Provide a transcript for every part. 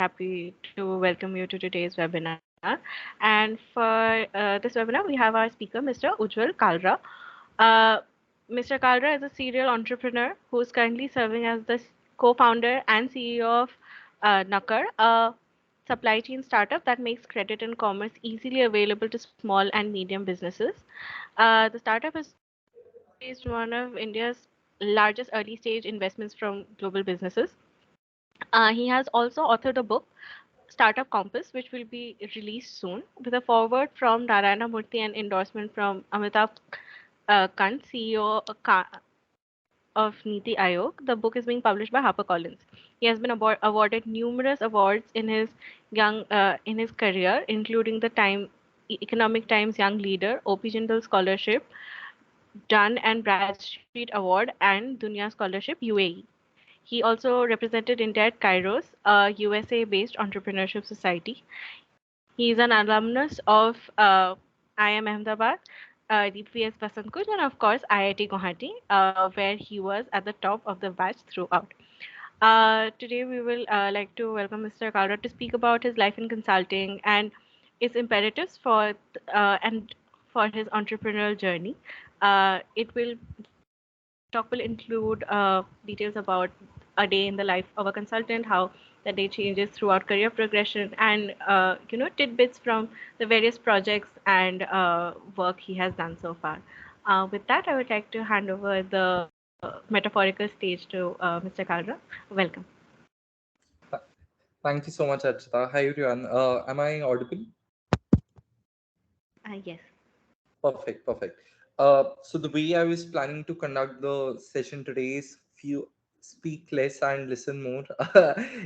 happy to welcome you to today's webinar. And for this webinar, we have our speaker, Mr. Ujwal Kalra. Uh, Mr. Kalra is a serial entrepreneur who is currently serving as the co-founder and CEO of NAKAD, a supply chain startup that makes credit and commerce easily available to small and medium businesses. The startup has raised one of India's largest early stage investments from global businesses. He has also authored a book, Startup Compass, which will be released soon, with a foreword from Narayana Murthy and endorsement from Amitabh Kant, CEO of Niti Aayog. The book is being published by HarperCollins. He has been awarded numerous awards in his career, including the Economic Times Young Leader, OP Jindal Scholarship, Dun and Bradstreet Award, and Dunia Scholarship UAE. He also represented India at Kairos, a USA-based entrepreneurship society. He is an alumnus of IIM Ahmedabad, DPS Basant Kuch, and of course IIT Guwahati, where he was at the top of the batch throughout. Today we will like to welcome Mr. Kalra to speak about his life in consulting and its imperatives and for his entrepreneurial journey. The talk will include details about a day in the life of a consultant, how the day changes throughout career progression, and tidbits from the various projects and work he has done so far. With that, I would like to hand over the metaphorical stage to Mr. Kalra. Welcome. Th- Thank you so much, Archita. Hi, everyone. Am I audible? Yes. Perfect, perfect. So the way I was planning to conduct the session today is few speak less and listen more.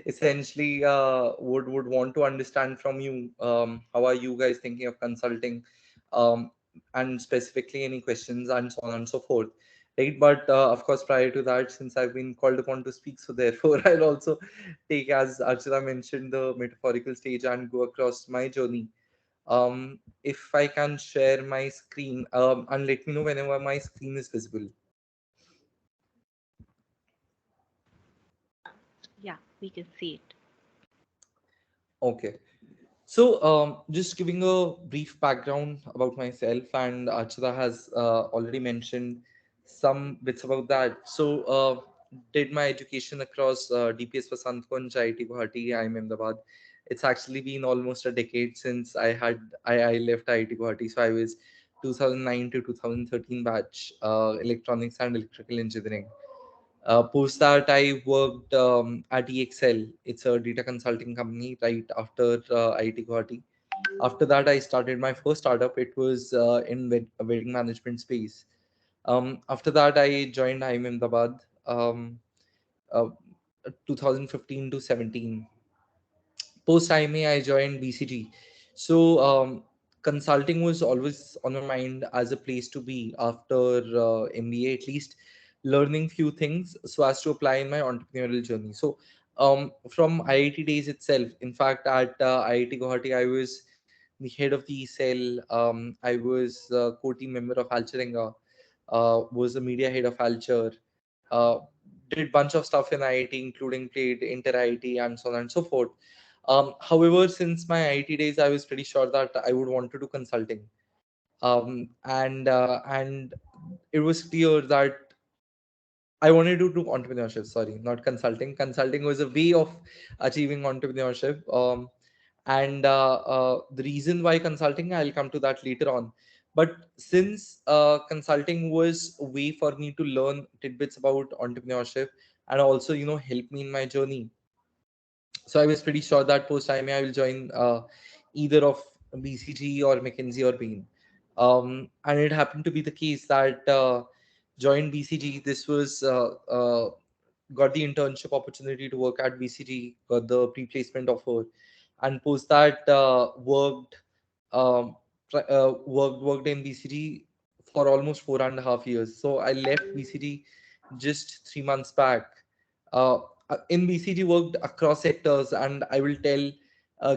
Essentially, would want to understand from you how are you guys thinking of consulting, um, and specifically any questions and so on and so forth. Right, but of course, prior to that, since I've been called upon to speak, so therefore I'll also take, as Archita mentioned, the metaphorical stage and go across my journey. If I can share my screen, and let me know whenever my screen is visible. Yeah, we can see it. Okay. So, just giving a brief background about myself, and Archita has already mentioned some bits about that. So, did my education across DPS Vasantkunj, IIT Guwahati, IIM Ahmedabad. It's actually been almost a decade since I left IIT Guwahati. So I was 2009 to 2013 batch, electronics and electrical engineering. Post that, I worked at EXL. It's a data consulting company right after IIT Guwahati. After that, I started my first startup. It was in wedding management space. After that, I joined IIM Ahmedabad, uh, 2015 to 17. Post IMA, I joined BCG. So, consulting was always on my mind as a place to be after MBA, at least learning few things so as to apply in my entrepreneurial journey. So, from IIT days itself, in fact, at IIT Guwahati, I was the head of the cell. I was co-team member of Alcharenga, was the media head of Alcher, uh, did bunch of stuff in IIT, including played inter IIT and so on and so forth. However, since my IIT days, I was pretty sure that I would want to do consulting. And it was clear that I wanted to do entrepreneurship. Sorry, not consulting. Consulting was a way of achieving entrepreneurship. And the reason why consulting, I'll come to that later on. But since consulting was a way for me to learn tidbits about entrepreneurship and also, help me in my journey, so I was pretty sure that post IMA I will join either of BCG or McKinsey or Bain. And it happened to be the case that joined BCG. This was got the internship opportunity to work at BCG, got the pre-placement offer, and post that worked in BCG for almost 4.5 years. So I left BCG just 3 months back. Uh, in BCG, worked across sectors, and I will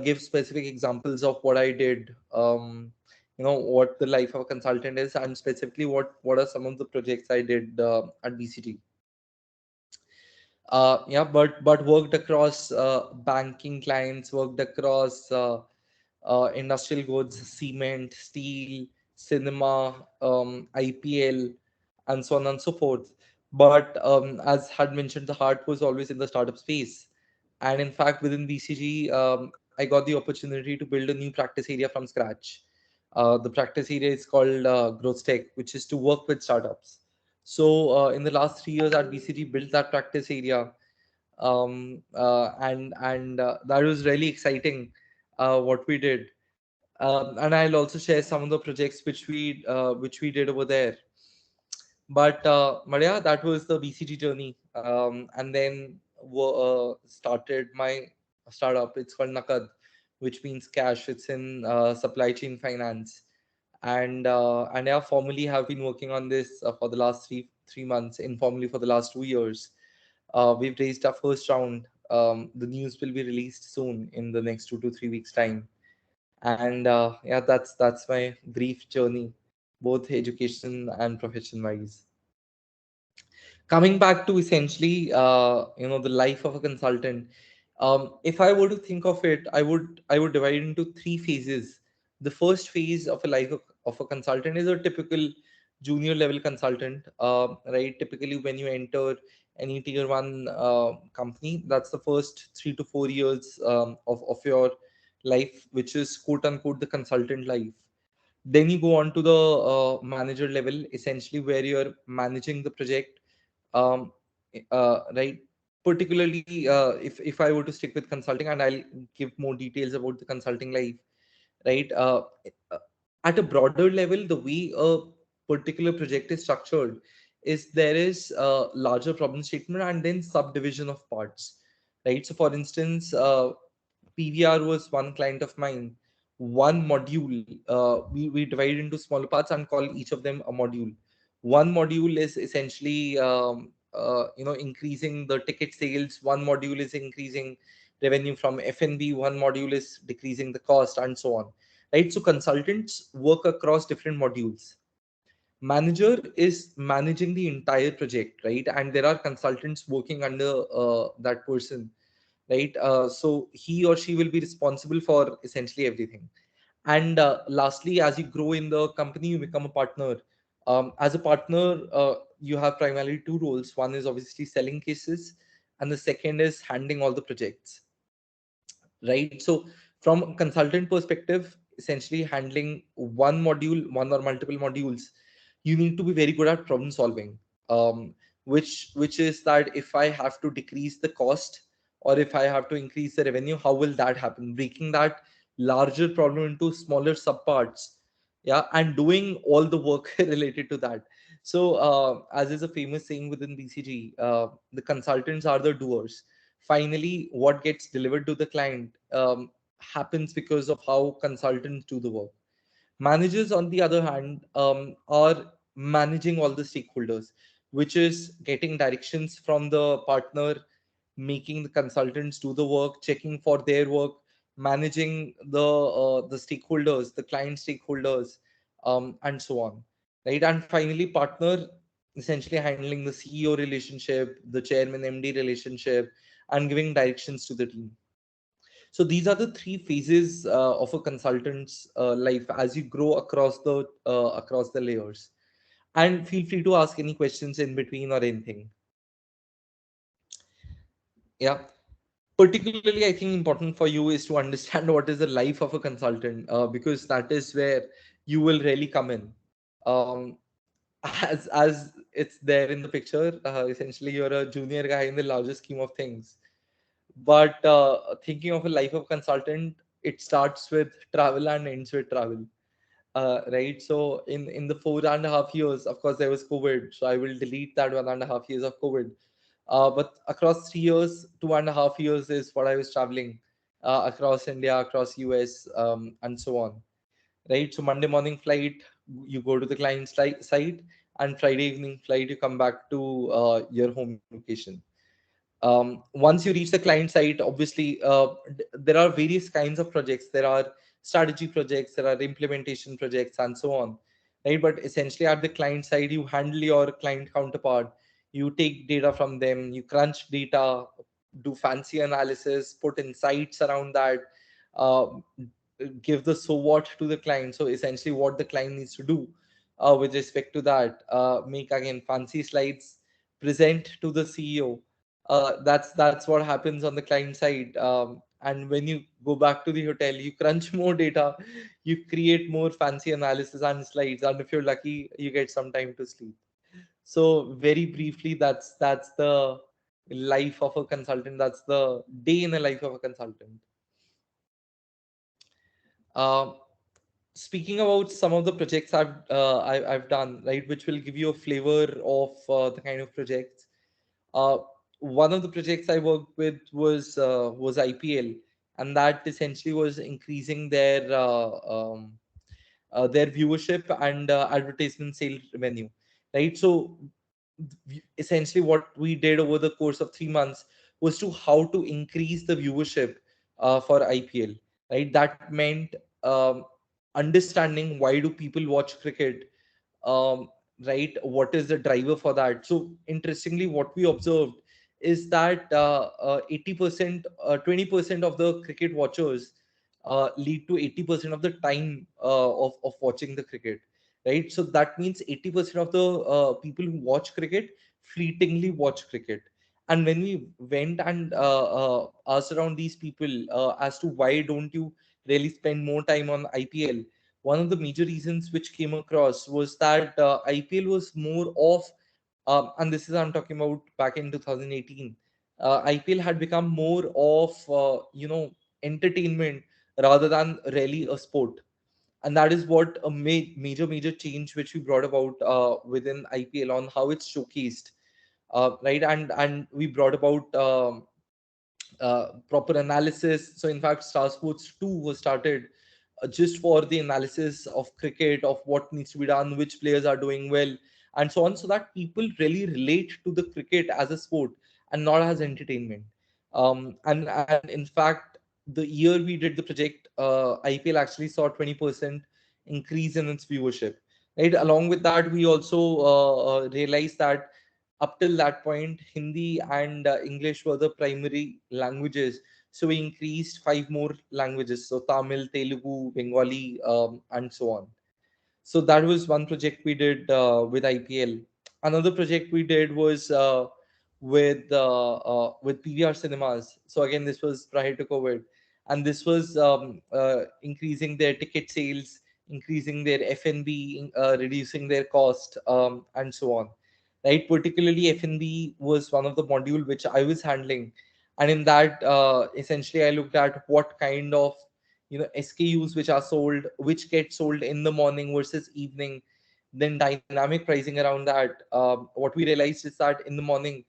give specific examples of what I did. What the life of a consultant is, and specifically what are some of the projects I did at BCG. But worked across banking clients, worked across industrial goods, cement, steel, cinema, IPL, and so on and so forth. But as had mentioned, the heart was always in the startup space. And in fact, within BCG, I got the opportunity to build a new practice area from scratch. The practice area is called Growth Tech, which is to work with startups. So in the last 3 years at BCG, built that practice area, and that was really exciting what we did. And I'll also share some of the projects which we did over there. But yeah, that was the BCG journey. And then started my startup. It's called NAKAD, which means cash. It's in supply chain finance. And yeah, formally have been working on this for the last three months. Informally for the last 2 years. We've raised our first round. The news will be released soon in the next 2 to 3 weeks time. And yeah, that's my brief journey, both education and profession wise. Coming back to essentially the life of a consultant, if I were to think of it, I would divide it into three phases. The first phase of a life of a consultant is a typical junior level consultant, right? Typically when you enter any tier one company, that's the first 3 to 4 years of your life, which is quote unquote the consultant life. Then you go on to the manager level, essentially where you're managing the project. um, right, particularly if I were to stick with consulting, and I'll give more details about the consulting life, right? Uh, at a broader level, the way a particular project is structured is there is a larger problem statement and then subdivision of parts, right? So for instance, PVR was one client of mine. One module, we divide into smaller parts and call each of them a module. One module is essentially increasing the ticket sales. One module is increasing revenue from F&B. One module is decreasing the cost, and so on, right? So consultants work across different modules. Manager is managing the entire project, right? And there are consultants working under that person, right? So he or she will be responsible for essentially everything. And lastly, as you grow in the company, you become a partner. As a partner, you have primarily two roles. One is obviously selling cases, and the second is handling all the projects, right? So from a consultant perspective, essentially handling one module, one or multiple modules, you need to be very good at problem solving. Um, which is that if I have to decrease the cost or if I have to increase the revenue, how will that happen? Breaking that larger problem into smaller subparts, yeah, and doing all the work related to that. So as is a famous saying within BCG, the consultants are the doers. Finally, what gets delivered to the client happens because of how consultants do the work. Managers, on the other hand, are managing all the stakeholders, which is getting directions from the partner, making the consultants do the work, checking for their work, managing the stakeholders, the client stakeholders, and so on, right? And finally, partner essentially handling the CEO relationship, the chairman MD relationship, and giving directions to the team. So these are the three phases of a consultant's life as you grow across the layers. And feel free to ask any questions in between or anything. Yeah. Particularly, I think important for you is to understand what is the life of a consultant, because that is where you will really come in. Um, as it's there in the picture, essentially you're a junior guy in the larger scheme of things. But thinking of a life of consultant, it starts with travel and ends with travel. Right. So in the 4.5 years, of course, there was COVID. So I will delete that 1.5 years of COVID. But across 3 years, 2.5 years is what I was traveling across India, across US, and so on. Right. So Monday morning flight, you go to the client site, and Friday evening flight, you come back to your home location. Once you reach the client site, obviously there are various kinds of projects. There are strategy projects, there are implementation projects, and so on, right? But essentially at the client side, you handle your client counterpart, You take data from them, you crunch data, do fancy analysis, put insights around that, uh, give the so what to the client. So essentially, what the client needs to do with respect to that, make again fancy slides, present to the CEO. That's what happens on the client side. And when you go back to the hotel, you crunch more data, you create more fancy analysis and slides, and if you're lucky, you get some time to sleep. So very briefly, that's the life of a consultant. That's the day in the life of a consultant. Um, Speaking about some of the projects I've done, right, which will give you a flavor of the kind of projects. Uh, One of the projects I worked with was IPL, and that essentially was increasing their viewership and advertisement sale revenue, right? So essentially what we did over the course of 3 months was to how to increase the viewership for IPL, right? That meant um, understanding why do people watch cricket, um, right? What is the driver for that? So interestingly, what we observed is that 80%, 20% of the cricket watchers lead to 80% of the time of watching the cricket, right? So that means 80% of the people who watch cricket fleetingly watch cricket. And when we went and asked around these people as to why don't you really spend more time on IPL, one of the major reasons which came across was that IPL was more of, and this is I'm talking about back in 2018. IPL had become more of entertainment rather than really a sport, and that is what a major change which we brought about within IPL on how it's showcased, right? And we brought about proper analysis. So in fact, Star Sports 2 was started just for the analysis of cricket, of what needs to be done, which players are doing well, and so on, so that people really relate to the cricket as a sport and not as entertainment. And in fact, the year we did the project, IPL actually saw 20% increase in its viewership. Right. Along with that, we also realized that up till that point, Hindi and English were the primary languages. So we increased five more languages. So Tamil, Telugu, Bengali, and so on. So that was one project we did with IPL. Another project we did was with PVR cinemas. So again, this was prior to COVID, and this was increasing their ticket sales, increasing their F&B, reducing their cost, and so on. Right, particularly F&B was one of the module which I was handling, and in that, essentially, I looked at what kind of SKUs which are sold, which get sold in the morning versus evening, then dynamic pricing around that. What we realized is that in the morning,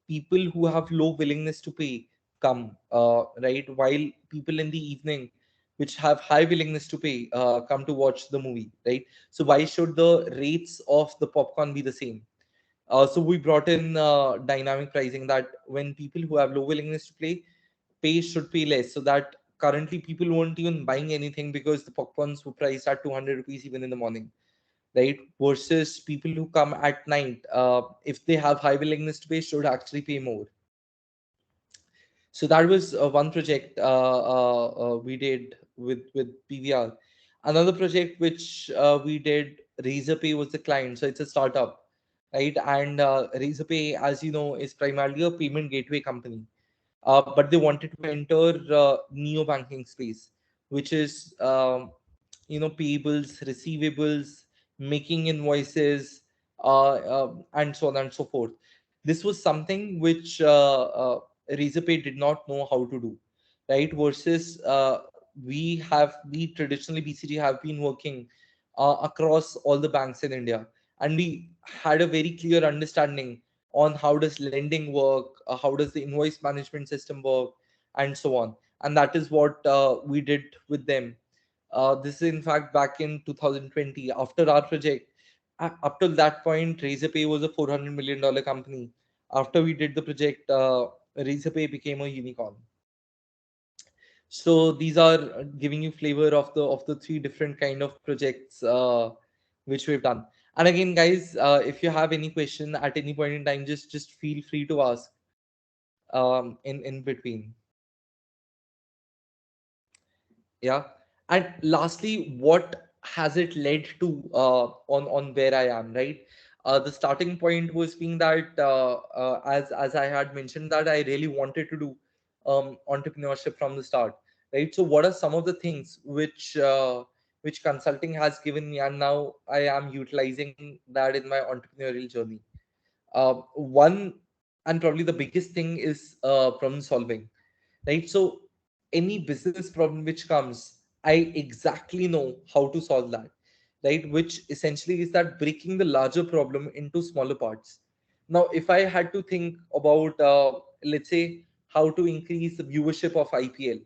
people who have low willingness to pay come, right, while people in the evening which have high willingness to pay come to watch the movie, right? So why should the rates of the popcorn be the same? So we brought in dynamic pricing, that when people who have low willingness to pay should pay less, so that currently people weren't even buying anything because the popcorns were priced at 200 rupees even in the morning, right? Versus people who come at night, if they have high willingness to pay, should actually pay more. So that was one project we did with PVR. Another project which we did, Razorpay was the client. So it's a startup, right? And Razorpay, as you know, is primarily a payment gateway company, but they wanted to enter neo banking space, which is payables, receivables, making invoices, and so on and so forth. This was something which Razorpay did not know how to do, right? Versus we traditionally BCG have been working across all the banks in India, and we had a very clear understanding on how does lending work, how does the invoice management system work, and so on. And that is what we did with them. This is in fact back in 2020 after our project. Up till that point, Razorpay was a $400 million company. After we did the project, Razorpay became a unicorn. So these are giving you flavor of the three different kind of projects which we've done. And again, guys, if you have any question at any point in time, just feel free to ask in between. Yeah. And lastly, what has it led to on where I am, right? The starting point was being that as I had mentioned that I really wanted to do entrepreneurship from the start, right? So what are some of the things which consulting has given me, and now I am utilizing that in my entrepreneurial journey. One, and probably the biggest thing, is problem solving, right? So any business problem which comes, I exactly know how to solve that, right? Which essentially is that breaking the larger problem into smaller parts. Now, if I had to think about, let's say, how to increase the viewership of IPL,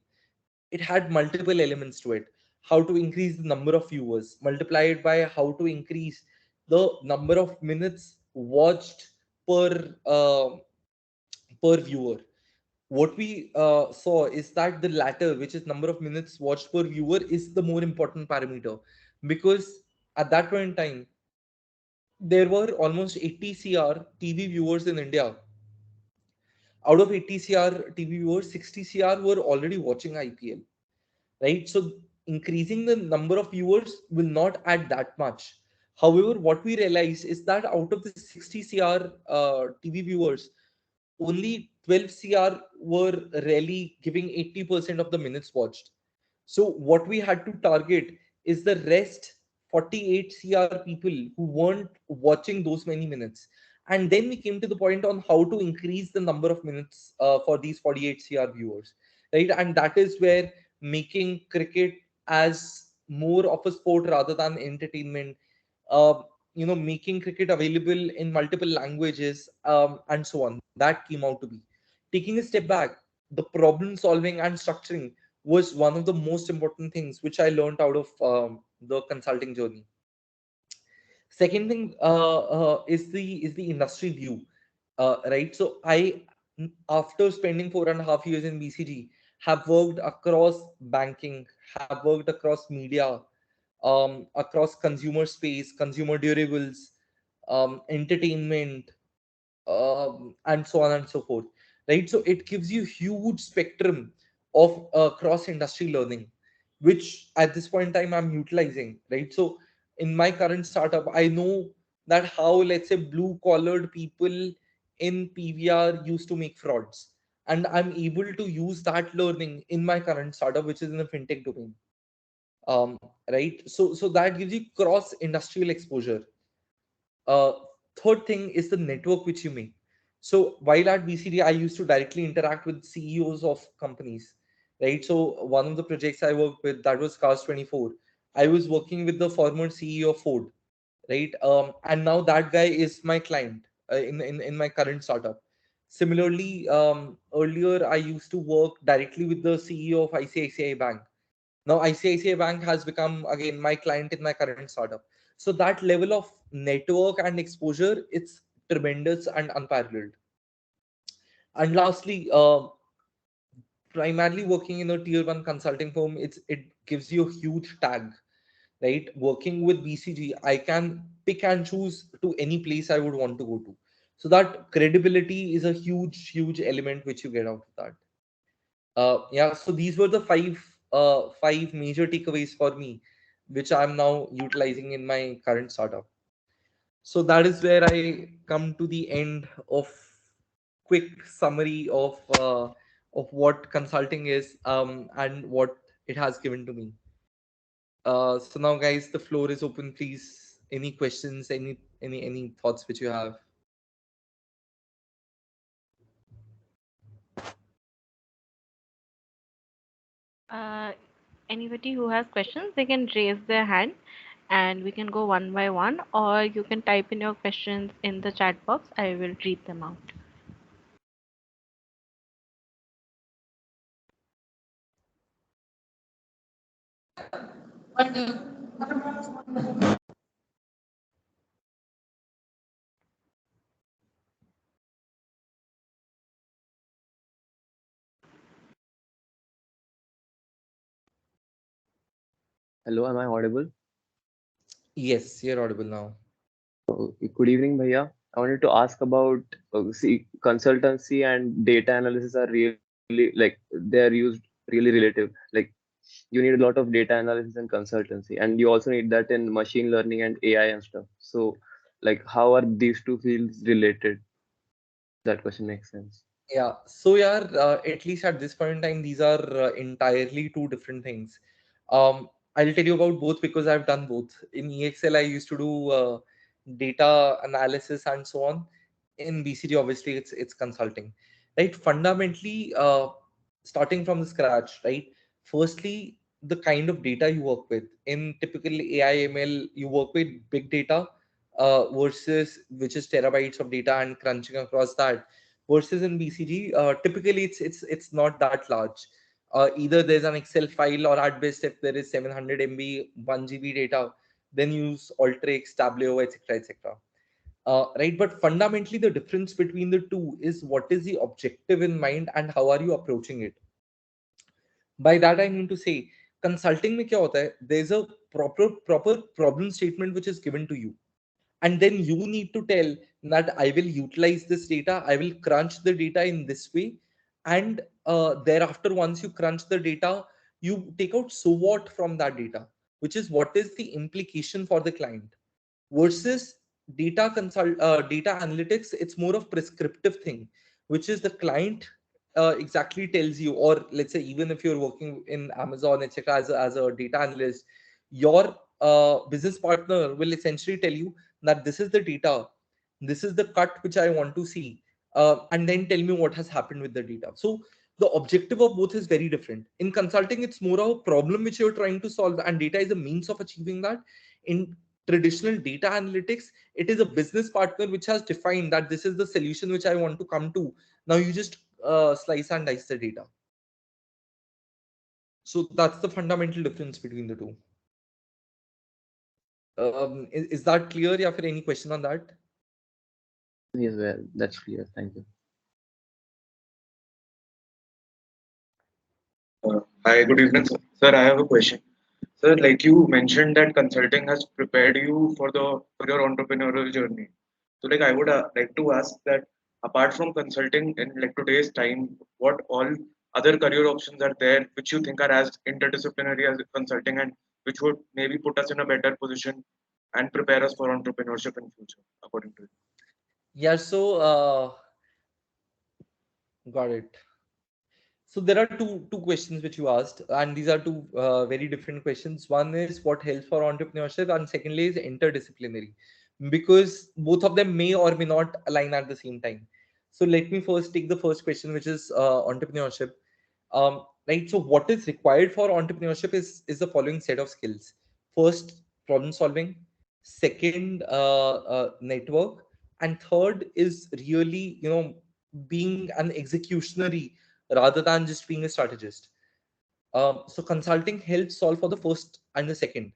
it had multiple elements to it. How to increase the number of viewers, multiply it by how to increase the number of minutes watched per per viewer. What we saw is that the latter, which is number of minutes watched per viewer, is the more important parameter, because at that point in time there were almost 80 cr TV viewers in India. Out of 80 cr TV viewers, 60 cr were already watching IPL, right? So increasing the number of viewers will not add that much. However, what we realized is that out of the 60 cr TV viewers, only 12 cr were really giving 80% of the minutes watched. So what we had to target is the rest 48 cr people who weren't watching those many minutes. And then we came to the point on how to increase the number of minutes for these 48 cr viewers, right? And that is where making cricket as more of a sport rather than entertainment, uh, making cricket available in multiple languages, and so on, that came out to be. Taking a step back, the problem solving and structuring was one of the most important things which I learned out of the consulting journey. Second thing is the industry view, right? So after spending 4.5 years in BCG, have worked across banking, have worked across media, across consumer space, consumer durables, entertainment, and so on and so forth, right? So it gives you huge spectrum of cross industry learning, which at this point in time I'm utilizing, right? So in my current startup, I know that how, let's say, blue collared people in PVR used to make frauds, and I'm able to use that learning in my current startup, which is in the fintech domain. Right, so that gives you cross industrial exposure. uh, Third thing is the network which you make. So while at BCD, I used to directly interact with CEOs of companies, right? So one of the projects I worked with, that was Cars 24. I was working with the former CEO of Ford, right? And now that guy is my client in my current startup. Similarly, earlier I used to work directly with the CEO of ICICI Bank. Now ICICI Bank has become again my client in my current startup. So that level of network and exposure, it's tremendous and unparalleled. And lastly, primarily working in a tier one consulting firm, it gives you a huge tag, right? Working with BCG, I can pick and choose to any place I would want to go to. So that credibility is a huge element which you get out of that. Yeah, so these were the five major takeaways for me, which I'm now utilizing in my current startup. So that is where I come to the end of quick summary of what consulting is, and what it has given to me. So now, guys, the floor is open. Please, any questions, any thoughts which you have? Uh, Anybody who has questions, they can raise their hand and we can go one by one, or you can type in your questions in the chat box. I will read them out. Hello, am I audible? Yes, you're audible now. Good evening, Bhaiya. I wanted to ask about see, consultancy and data analysis are really like they are used really relative. Like you need a lot of data analysis and consultancy, and you also need that in machine learning and AI and stuff. So, like, how are these two fields related? That question makes sense. Yeah. So yeah, at least at this point in time, these are entirely two different things. I'll tell you about both because I've done both. In EXL, I used to do data analysis and so on. In BCG, obviously, it's consulting, right? Fundamentally, starting from the scratch, right? Firstly, the kind of data you work with. In typical AI ML, you work with big data versus which is terabytes of data and crunching across that versus in BCG, typically it's not that large. Either there's an Excel file, or at best, if there is 700 MB, 1 GB data, then use Alteryx, Tableau, etc., etc. Right, but fundamentally, the difference between the two is what is the objective in mind and how are you approaching it. By that I mean to say, consulting में क्या होता है? There's a proper problem statement which is given to you, and then you need to tell that I will utilize this data, I will crunch the data in this way, and thereafter, once you crunch the data, you take out so what from that data, which is what is the implication for the client. Versus data analytics, it's more of prescriptive thing, which is the client exactly tells you, or let's say even if you're working in Amazon, etc., as a data analyst, your business partner will essentially tell you that this is the data, this is the cut which I want to see, and then tell me what has happened with the data. So the objective of both is very different. In consulting, it's more of a problem which you're trying to solve, and data is a means of achieving that. In traditional data analytics, it is a business partner which has defined that this is the solution which I want to come to. Now you just slice and dice the data. So that's the fundamental difference between the two. Is that clear? Yeah, for any question on that? Yes, well, that's clear. Thank you. Hi, good evening, sir. Sir, I have a question. Sir, like you mentioned that consulting has prepared you for the for your entrepreneurial journey. So, like I would like to ask that apart from consulting in like today's time, what all other career options are there which you think are as interdisciplinary as consulting and which would maybe put us in a better position and prepare us for entrepreneurship in future, according to you? Yeah, so got it. So there are two questions which you asked, and these are two very different questions. One is what helps for entrepreneurship, and secondly is interdisciplinary, because both of them may or may not align at the same time. So let me first take the first question, which is entrepreneurship. Right. So what is required for entrepreneurship is the following set of skills. First, problem solving. Second, network, and third is really being an executionary rather than just being a strategist. So consulting helps solve for the first and the second.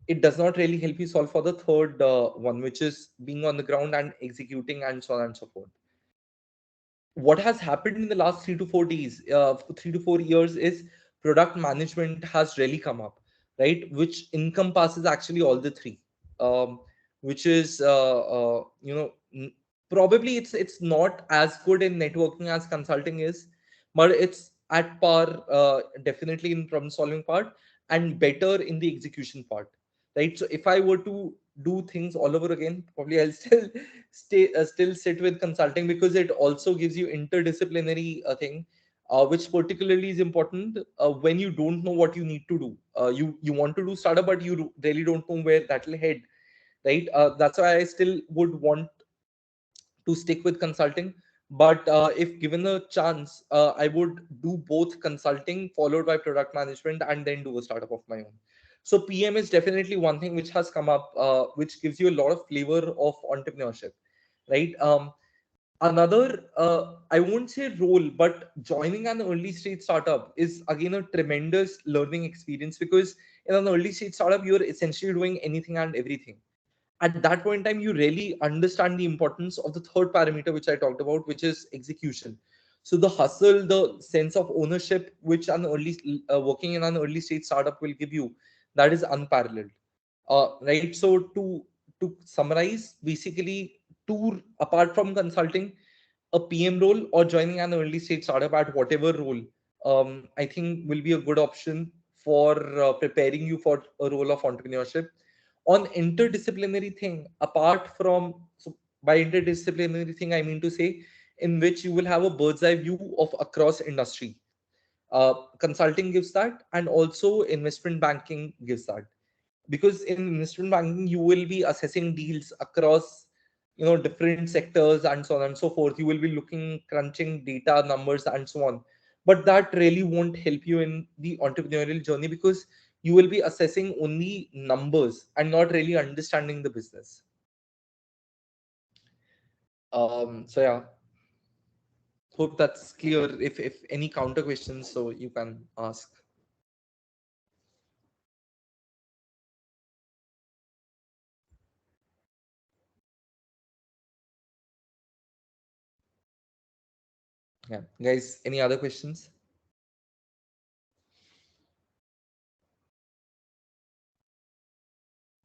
It does not really help you solve for the third one, which is being on the ground and executing and so on and so forth. What has happened in the last 3 to 4 days, 3 to 4 years, is product management has really come up, right? Which encompasses actually all the three, which is probably it's not as good in networking as consulting is, but it's at par, definitely in problem solving part, and better in the execution part, right? So if I were to do things all over again, probably I'll still sit with consulting, because it also gives you interdisciplinary thing, which particularly is important when you don't know what you need to do. You want to do startup, but you really don't know where that will head, right? That's why I still would want to stick with consulting. But if given a chance, I would do both consulting followed by product management and then do a startup of my own. So PM is definitely one thing which has come up, which gives you a lot of flavor of entrepreneurship, right? Another, I won't say role, but joining an early stage startup is again a tremendous learning experience, because in an early stage startup, you're essentially doing anything and everything. At that point in time, you really understand the importance of the third parameter which I talked about, which is execution. So the hustle, the sense of ownership which an early working in an early stage startup will give you, that is unparalleled. Right. So to to summarize, basically, two apart from consulting, a PM role or joining an early stage startup at whatever role, I think will be a good option for preparing you for a role of entrepreneurship. On interdisciplinary thing, apart from, so by interdisciplinary thing, I mean to say, in which you will have a bird's eye view of across industry. Consulting gives that, and also investment banking gives that, because in investment banking you will be assessing deals across, different sectors and so on and so forth. You will be looking, crunching data, numbers, and so on. But that really won't help you in the entrepreneurial journey, because you will be assessing only numbers and not really understanding the business. So yeah, hope that's clear. If any counter questions, so you can ask. Yeah, guys, any other questions?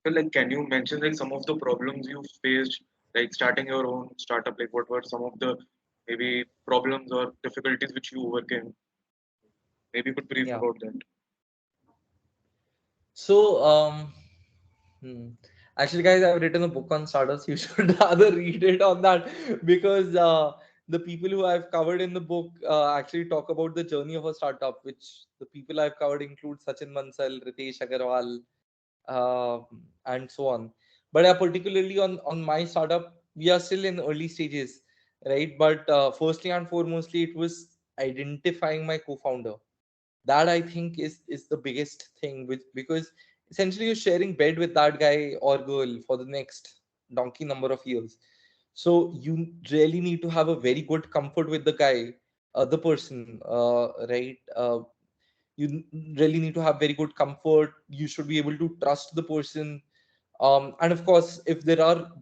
So like, can you mention like some of the problems you faced, like starting your own startup? Like, what were some of the maybe problems or difficulties which you overcame? Maybe you could brief Yeah. about that. So, hmm. Actually, guys, I've written a book on startups. You should rather read it on that, because the people who I've covered in the book actually talk about the journey of a startup, which the people I've covered include Sachin Mansal, Ritesh Agarwal, uh, and so on. But particularly on my startup, we are still in early stages, right? But firstly and foremostly, it was identifying my co-founder. That I think is the biggest thing, which, because essentially you're sharing bed with that guy or girl for the next donkey number of years. So you really need to have a very good comfort with the guy, the person, right? You really need to have very good comfort. You should be able to trust the person. And of course, if there are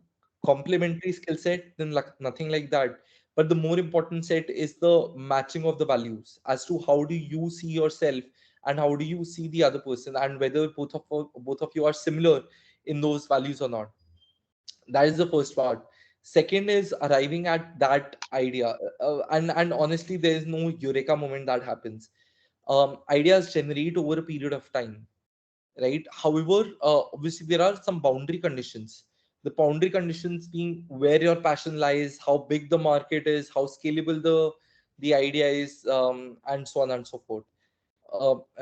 complementary skill set, then like nothing like that. But the more important set is the matching of the values, as to how do you see yourself and how do you see the other person, and whether both of you are similar in those values or not. That is the first part. Second is arriving at that idea, and honestly, there is no eureka moment that happens. Ideas generate over a period of time, right? However, obviously there are some boundary conditions. The boundary conditions being where your passion lies, how big the market is, how scalable the idea is, and so on and so forth.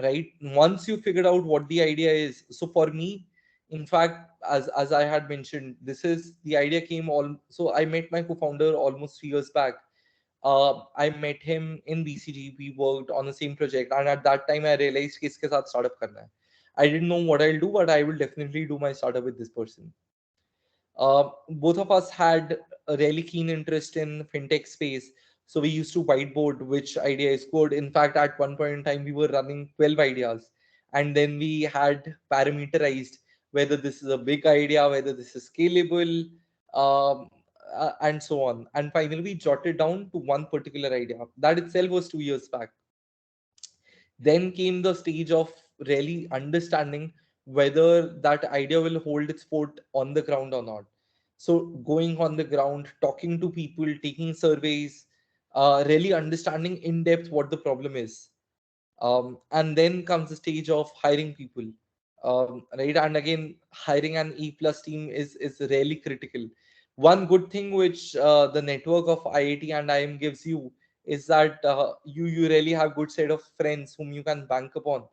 Right? Once you figured out what the idea is, so for me, in fact, as I had mentioned, this is the idea came all. So I met my co-founder almost 3 years back. I met him in BCG. We worked on the same project, and at that time, I realized कि इसके साथ startup करना है. I didn't know what I'll do, but I will definitely do my startup with this person. Both of us had a really keen interest in fintech space, so we used to whiteboard which idea is good. In fact, at one point in time, we were running 12 ideas, and then we had parameterized whether this is a big idea, whether this is scalable, um, and so on. And finally, we jotted down to one particular idea. That itself was 2 years back. Then came the stage of really understanding whether that idea will hold its fort on the ground or not. So going on the ground, talking to people, taking surveys, really understanding in depth what the problem is. And then comes the stage of hiring people, right? And again, hiring an E plus team is really critical. One good thing which the network of IIT and IM gives you is that you really have good set of friends whom you can bank upon,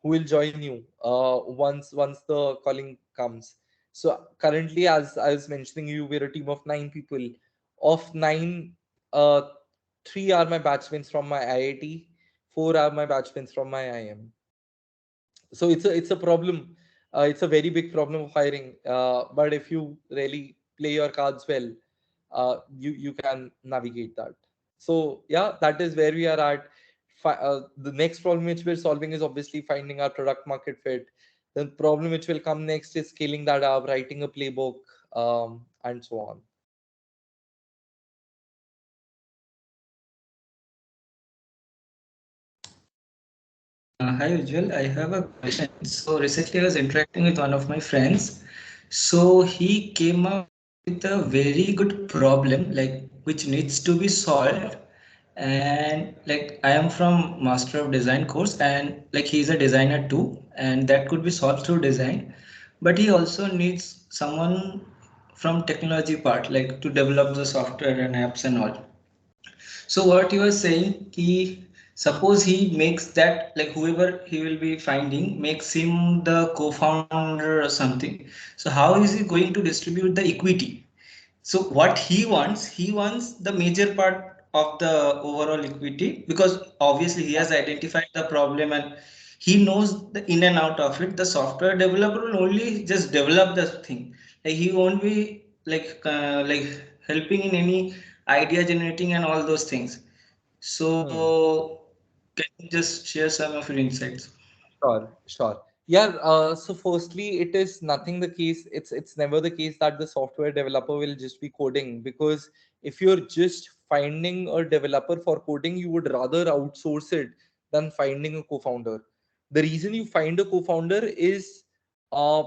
who will join you once the calling comes. So currently, as I was mentioning you, we're a team of 9 people. Of nine, uh, three are my batchmates from my IIT, four are my batchmates from my IM. So it's a problem. It's a very big problem of hiring. But if you really play your cards well, you can navigate that. So yeah, that is where we are at. The next problem which we're solving is obviously finding our product market fit. The problem which will come next is scaling that up, writing a playbook, and so on. Hi Ujwal, I have a question. So recently I was interacting with one of my friends. So he came up with a very good problem, like which needs to be solved. And like I am from Master of Design course, and like he's a designer too, and that could be solved through design. But he also needs someone from technology part, like to develop the software and apps and all. So what you are saying, he suppose he makes that like whoever he will be finding makes him the co-founder or something. So how is he going to distribute the equity? So what he wants the major part of the overall equity because obviously he has identified the problem and he knows the in and out of it. The software developer will only just develop the thing. Like he won't be like helping in any idea generating and all those things. Hmm. So can you just share some of your insights? Sure, sure. Yeah, so firstly, it is nothing the case. It's never the case that the software developer will just be coding, because if you're just finding a developer for coding, you would rather outsource it than finding a co-founder. The reason you find a co-founder uh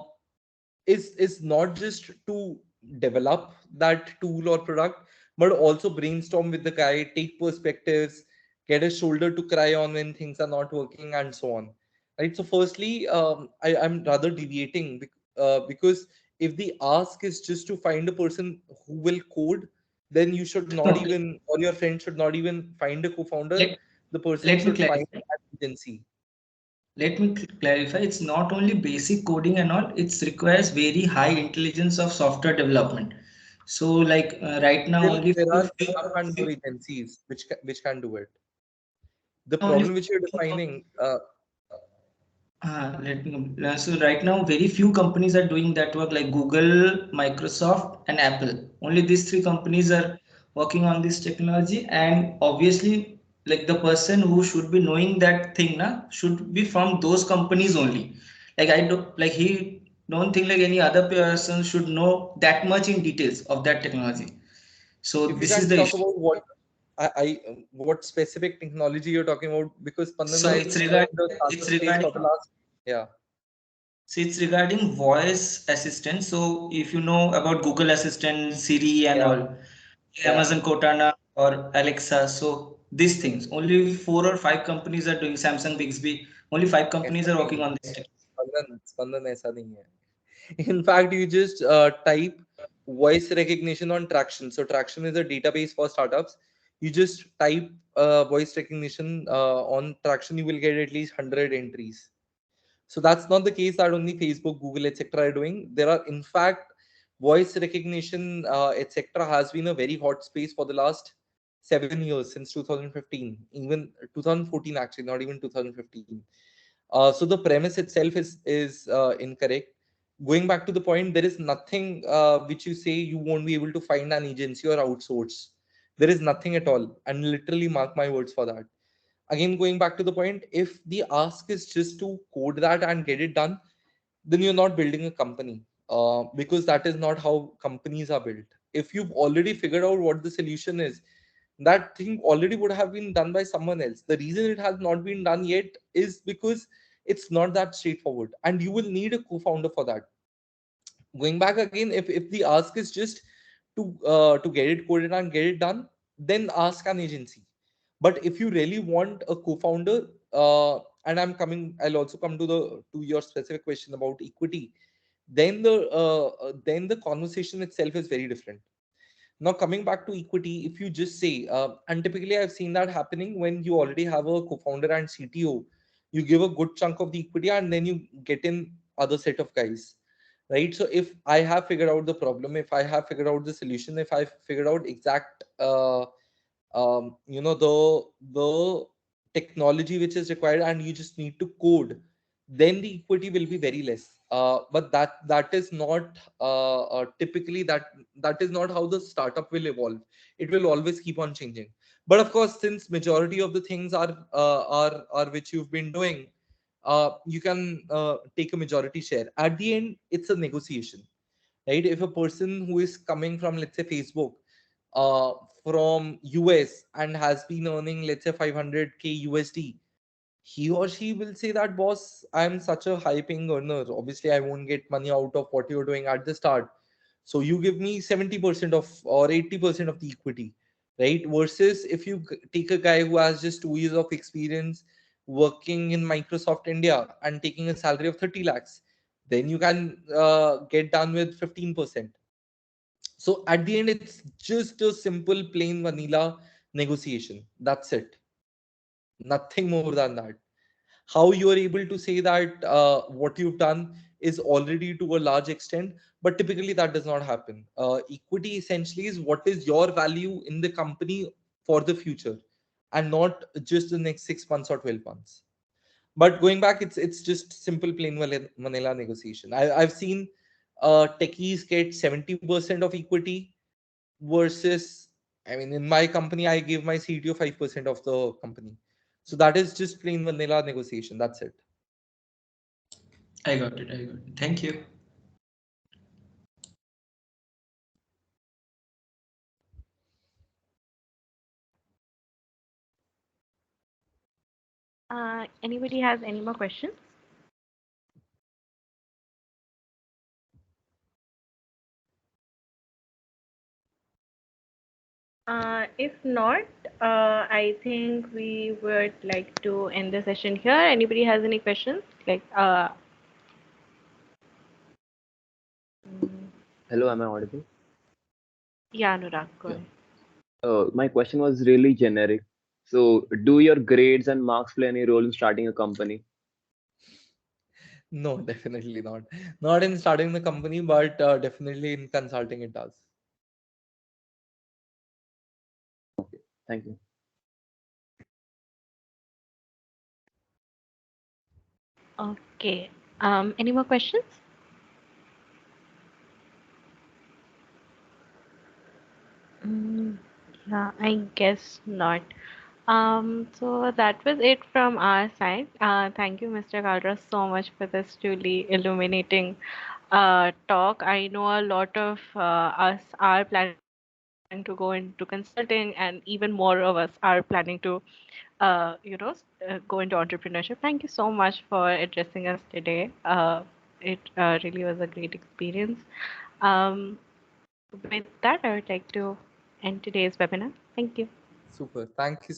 is not just to develop that tool or product, but also brainstorm with the guy, take perspectives, get a shoulder to cry on when things are not working, and so on. Right. So, firstly, I'm rather deviating because if the ask is just to find a person who will code, then you should not No, even, or your friend should not even find a co-founder. let, The person let me should find clarify. an agency. Clarify, it's not only basic coding and all, it requires very high intelligence of software development. So like right now There, only there few, are one and more agencies which can do it. The now only problem which you're defining, let me so right now very few companies are doing that work like Google, Microsoft and Apple. Only these three companies are working on this technology and obviously like the person who should be knowing that thing na should be from those companies only. Like I don't like he don't think like any other person should know that much in details of that technology. So if you this is can the talk issue. about what specific technology you're talking about, because Pandan, So I've it's been in regarding the it's startup space for regarding the last, yeah, So it's regarding voice assistant. So if you know about Google Assistant, Siri and yeah, all, yeah. Amazon Cortana or Alexa. So these things, only four or five companies are doing Samsung Bixby. Only five ऐसा companies are नहीं working है, on this tech. स्पंदन ऐसा नहीं है. In fact, you just type voice recognition on Traction. So Traction is a database for startups. You just type voice recognition on Traction, you will get at least 100 entries. So that's not the case that only Facebook, Google, etc. are doing. There are, in fact, voice recognition, etc. has been a very hot space for the last 7 years, since 2015, even 2014 actually, not even 2015. So the premise itself is incorrect. Going back to the point, there is nothing which you say you won't be able to find an agency or outsource. There is nothing at all, and literally mark my words for that. Again, going back to the point, if the ask is just to code that and get it done, then you're not building a company, because that is not how companies are built. If you've already figured out what the solution is, that thing already would have been done by someone else. The reason it has not been done yet is because it's not that straightforward, and you will need a co-founder for that. Going back again, if the ask is just to get it coded and get it done, then ask an agency. But if you really want a co-founder, and I'll also come to your specific question about equity, then the conversation itself is very different. Now, coming back to equity, if you just say, and typically I've seen that happening when you already have a co-founder and CTO, you give a good chunk of the equity and then you get in other set of guys, right? So if I have figured out the problem, if I have figured out the solution, if I figured out exact, the technology which is required, and you just need to code, then the equity will be very less. But that is not typically that is not how the startup will evolve. It will always keep on changing. But of course, since majority of the things are which you've been doing, you can take a majority share. At the end, it's a negotiation, right? If a person who is coming from, let's say, Facebook, uh, from US, and has been earning, let's say, 500k USD, he or she will say that, boss, I'm such a high paying earner. Obviously, I won't get money out of what you're doing at the start. So you give me 70% of or 80% of the equity, right? Versus if you take a guy who has just 2 years of experience working in Microsoft India and taking a salary of 30 lakhs, then you can get done with 15%. So at the end, it's just a simple, plain vanilla negotiation. That's it. Nothing more than that. How you are able to say that what you've done is already to a large extent, but typically that does not happen. Equity essentially is what is your value in the company for the future, and not just the next 6 months or 12 months. But going back, it's just simple plain vanilla negotiation. I've seen techies get 70% of equity versus, I mean, in my company, I gave my CTO 5% of the company. So that is just plain vanilla negotiation. That's it. I got it. I got it. Thank you. Anybody has any more questions? If not, I think we would like to end the session here. Anybody has any questions? Mm, Hello, am I audible? yeah, Anurag, go Yeah. ahead. My question was really generic. So, do your grades and marks play any role in starting a company? No, definitely not. Not in starting the company, but definitely in consulting it does. Thank you. Okay. Any more questions? Mm, yeah, I guess not. So that was it from our side. Thank you, Mr. Kalra, so much for this truly illuminating talk. I know a lot of us are planning to go into consulting, and even more of us are planning to, go into entrepreneurship. Thank you so much for addressing us today. It really was a great experience. Um, with that, I would like to end today's webinar. Thank you. Super. Thank you so